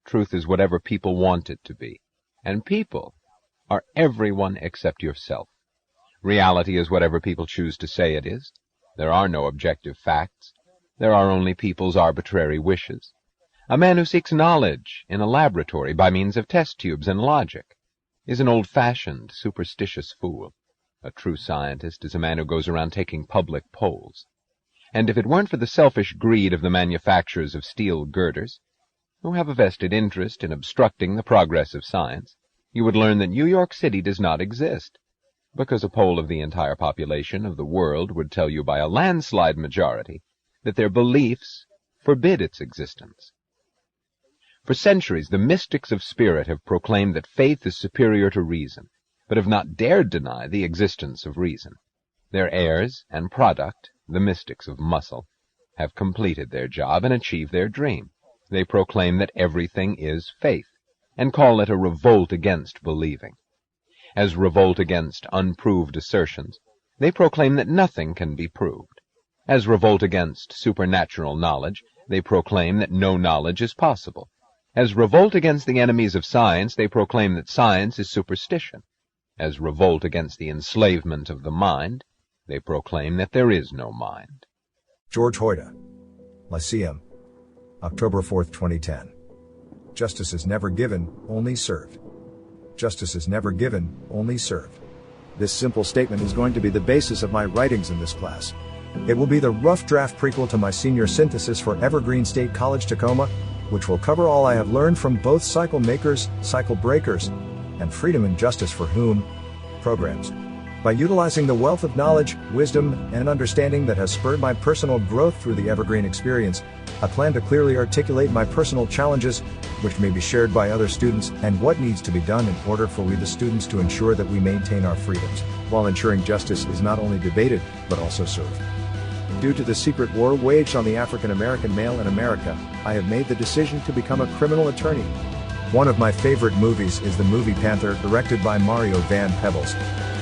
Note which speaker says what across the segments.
Speaker 1: Truth is whatever people want it to be, and people are everyone except yourself. Reality is whatever people choose to say it is. There are no objective facts. There are only people's arbitrary wishes. A man who seeks knowledge in a laboratory by means of test tubes and logic is an old-fashioned, superstitious fool. A true scientist is a man who goes around taking public polls. And if it weren't for the selfish greed of the manufacturers of steel girders, who have a vested interest in obstructing the progress of science, you would learn that New York City does not exist, because a poll of the entire population of the world would tell you by a landslide majority that their beliefs forbid its existence. For centuries, the mystics of spirit have proclaimed that faith is superior to reason, but have not dared deny the existence of reason. Their heirs and product, the mystics of muscle, have completed their job and achieved their dream. They proclaim that everything is faith, and call it a revolt against believing. As revolt against unproved assertions, they proclaim that nothing can be proved. As revolt against supernatural knowledge, they proclaim that no knowledge is possible. As revolt against the enemies of science, they proclaim that science is superstition. As revolt against the enslavement of the mind, they proclaim that there is no mind.
Speaker 2: George Hoyte, Lyceum, October 4th, 2010. Justice is never given, only served. Justice is never given, only served. This simple statement is going to be the basis of my writings in this class. It will be the rough draft prequel to my senior synthesis for Evergreen State College, Tacoma, which will cover all I have learned from both cycle makers, cycle breakers, and freedom and justice for whom programs. By utilizing the wealth of knowledge, wisdom, and understanding that has spurred my personal growth through the Evergreen experience, I plan to clearly articulate my personal challenges, which may be shared by other students, and what needs to be done in order for we the students to ensure that we maintain our freedoms, while ensuring justice is not only debated, but also served. Due to the secret war waged on the African American male in America, I have made the decision to become a criminal attorney. One of my favorite movies is the movie Panther, directed by Mario Van Peebles.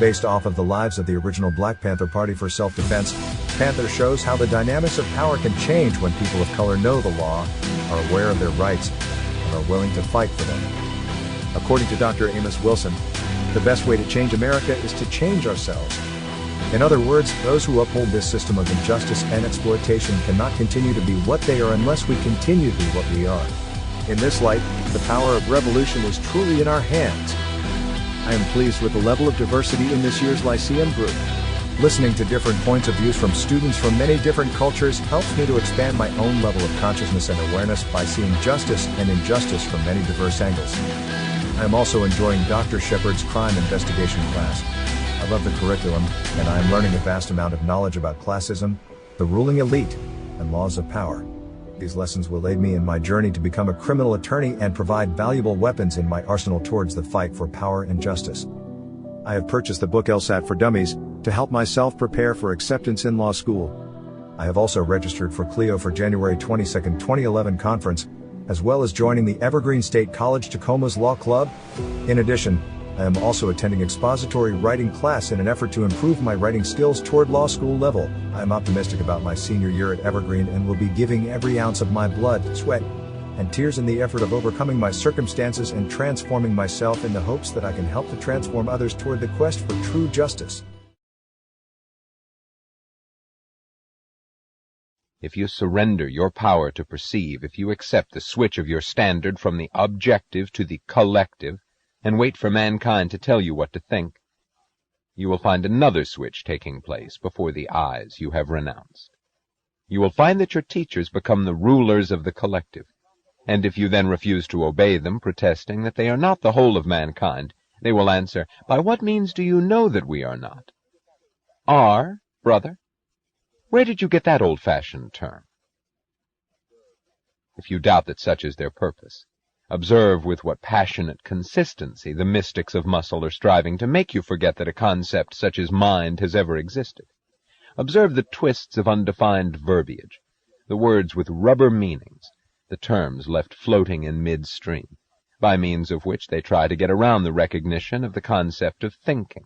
Speaker 2: Based off of the lives of the original Black Panther Party for self-defense, Panther shows how the dynamics of power can change when people of color know the law, are aware of their rights, and are willing to fight for them. According to Dr. Amos Wilson, the best way to change America is to change ourselves. In other words, those who uphold this system of injustice and exploitation cannot continue to be what they are unless we continue to be what we are. In this light, the power of revolution is truly in our hands. I am pleased with the level of diversity in this year's Lyceum group. Listening to different points of views from students from many different cultures helps me to expand my own level of consciousness and awareness by seeing justice and injustice from many diverse angles. I am also enjoying Dr. Shepard's crime investigation class. I love the curriculum, and I am learning a vast amount of knowledge about classism, the ruling elite, and laws of power. These lessons will aid me in my journey to become a criminal attorney and provide valuable weapons in my arsenal towards the fight for power and justice. I have purchased the book LSAT for Dummies to help myself prepare for acceptance in law school. I have also registered for CLEO for January 22, 2011 conference, as well as joining the Evergreen State College Tacoma's Law Club. In addition, I am also attending expository writing class in an effort to improve my writing skills toward law school level. I am optimistic about my senior year at Evergreen and will be giving every ounce of my blood, sweat, and tears in the effort of overcoming my circumstances and transforming myself in the hopes that I can help to transform others toward the quest for true justice.
Speaker 1: If you surrender your power to perceive, if you accept the switch of your standard from the objective to the collective, and wait for mankind to tell you what to think, you will find another switch taking place before the eyes you have renounced. You will find that your teachers become the rulers of the collective, and if you then refuse to obey them, protesting that they are not the whole of mankind, they will answer, "By what means do you know that we are not?" "Are, brother? Where did you get that old-fashioned term?" If you doubt that such is their purpose, observe with what passionate consistency the mystics of muscle are striving to make you forget that a concept such as mind has ever existed. Observe the twists of undefined verbiage, the words with rubber meanings, the terms left floating in midstream, by means of which they try to get around the recognition of the concept of thinking.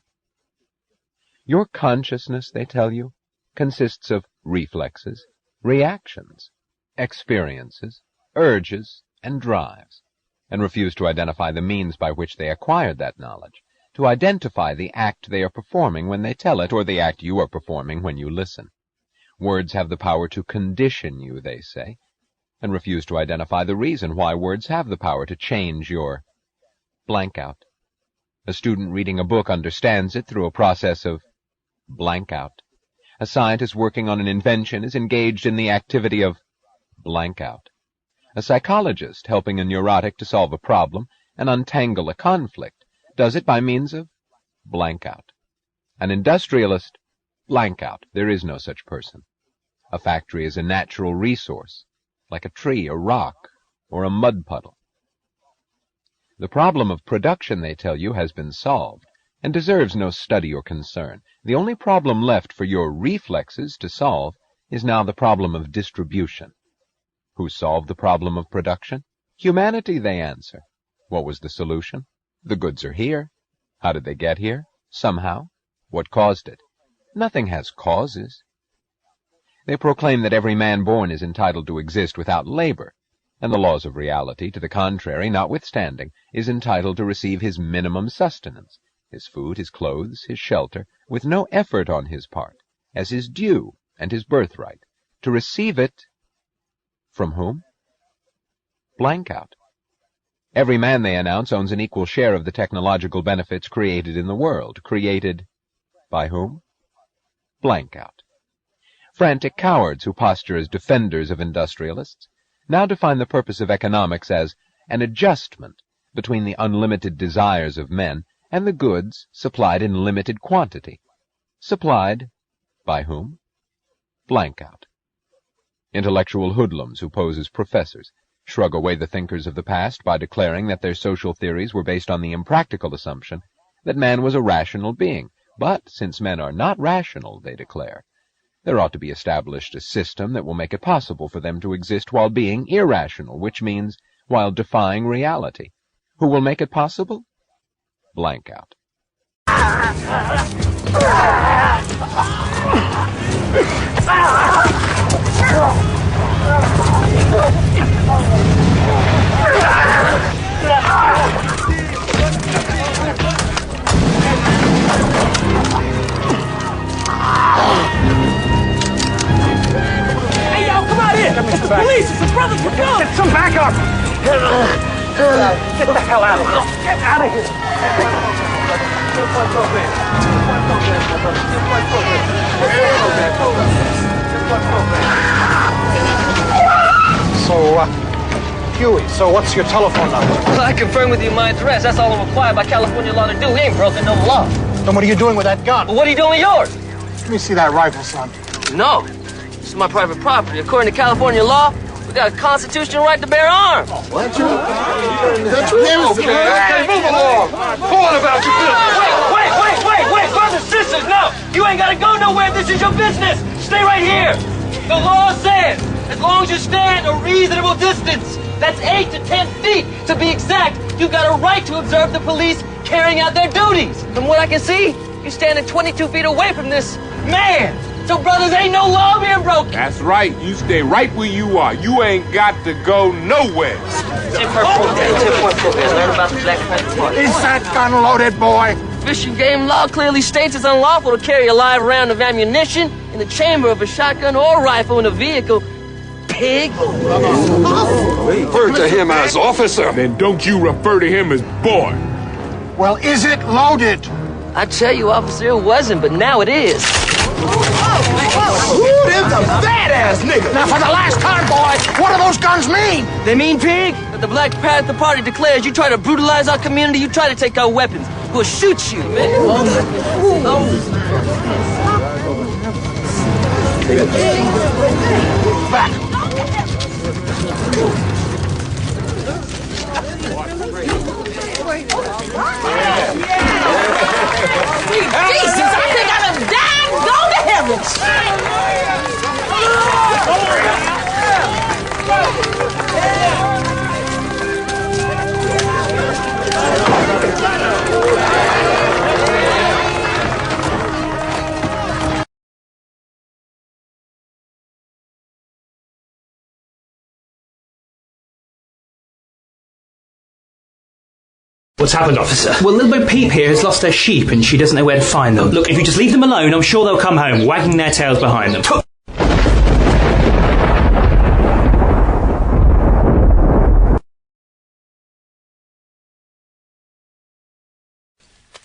Speaker 1: Your consciousness, they tell you, consists of reflexes, reactions, experiences, urges, and drives. and refuse to identify the means by which they acquired that knowledge, to identify the act they are performing when they tell it, or the act you are performing when you listen. Words have the power to condition you, they say, and refuse to identify the reason why words have the power to change your blank out. A student reading a book understands it through a process of blank out. A scientist working on an invention is engaged in the activity of blank out. A psychologist helping a neurotic to solve a problem and untangle a conflict does it by means of blank out. An industrialist, blank out. There is no such person. A factory is a natural resource, like a tree, a rock, or a mud puddle. The problem of production, they tell you, has been solved, and deserves no study or concern. The only problem left for your reflexes to solve is now the problem of distribution. Who solved the problem of production? Humanity, they answer. What was the solution? The goods are here. How did they get here? Somehow. What caused it? Nothing has causes. They proclaim that every man born is entitled to exist without labor, and the laws of reality, to the contrary, notwithstanding, is entitled to receive his minimum sustenance, his food, his clothes, his shelter, with no effort on his part, as his due and his birthright, to receive it from whom? Blank out. Every man, they announce, owns an equal share of the technological benefits created in the world. Created by whom? Blank out. Frantic cowards who posture as defenders of industrialists now define the purpose of economics as an adjustment between the unlimited desires of men and the goods supplied in limited quantity. Supplied by whom? Blank out. Intellectual hoodlums who pose as professors shrug away the thinkers of the past by declaring that their social theories were based on the impractical assumption that man was a rational being. But since men are not rational, they declare, there ought to be established a system that will make it possible for them to exist while being irrational, which means while defying reality. Who will make it possible? Blank out.
Speaker 3: Hey, yo, come out here! It's the police! It's the brothers! We're going! Get some backup! Get the hell out of here! Get out of here! So, Huey, so what's your telephone number?
Speaker 4: Well, I confirm with you my address. That's all I'm required by California law to do. He ain't broken no law.
Speaker 3: Then what are you doing with that gun?
Speaker 4: But what are you doing with yours?
Speaker 3: Let me see that rifle, son.
Speaker 4: No. This is my private property. According to California law, we got a constitutional right to bear arms.
Speaker 3: What? Okay, move along. Go on about your business.
Speaker 4: Wait, brothers, sisters, no. You ain't got to go nowhere. This is your business. Stay right here. The law says, as long as you stand a reasonable distance, that's 8 to 10 feet to be exact, you got a right to observe the police carrying out their duties. From what I can see, you're standing 22 feet away from this man. So, brothers, ain't no law being broken.
Speaker 5: That's right. You stay right where you are. You ain't got to go nowhere.
Speaker 4: Learn about the Black Panther Party.
Speaker 3: Is that gun loaded, boy?
Speaker 4: Fish and game law clearly states it's unlawful to carry a live round of ammunition in the chamber of a shotgun or rifle in a vehicle. Pig.
Speaker 5: Refer to him as officer. Then don't you refer to him as boy.
Speaker 3: Well, is it loaded?
Speaker 4: I tell you, officer, it wasn't, but now it is.
Speaker 3: Ooh, there's a badass nigga. Now, for the last time, boy, what do those guns mean?
Speaker 4: They mean, pig, that the Black Panther Party declares you try to brutalize our community, you try to take our weapons. We'll shoot you, man.
Speaker 3: Back.
Speaker 6: Jesus, I think I done died and gone to heaven.
Speaker 7: What's happened, officer? Well, little Bo Peep here has lost her sheep and she doesn't know where to find them. Look, if you just leave them alone, I'm sure they'll come home, wagging their tails behind them.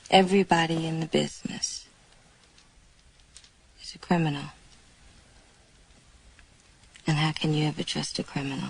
Speaker 8: Everybody in the business is a criminal. And how can you ever trust a criminal?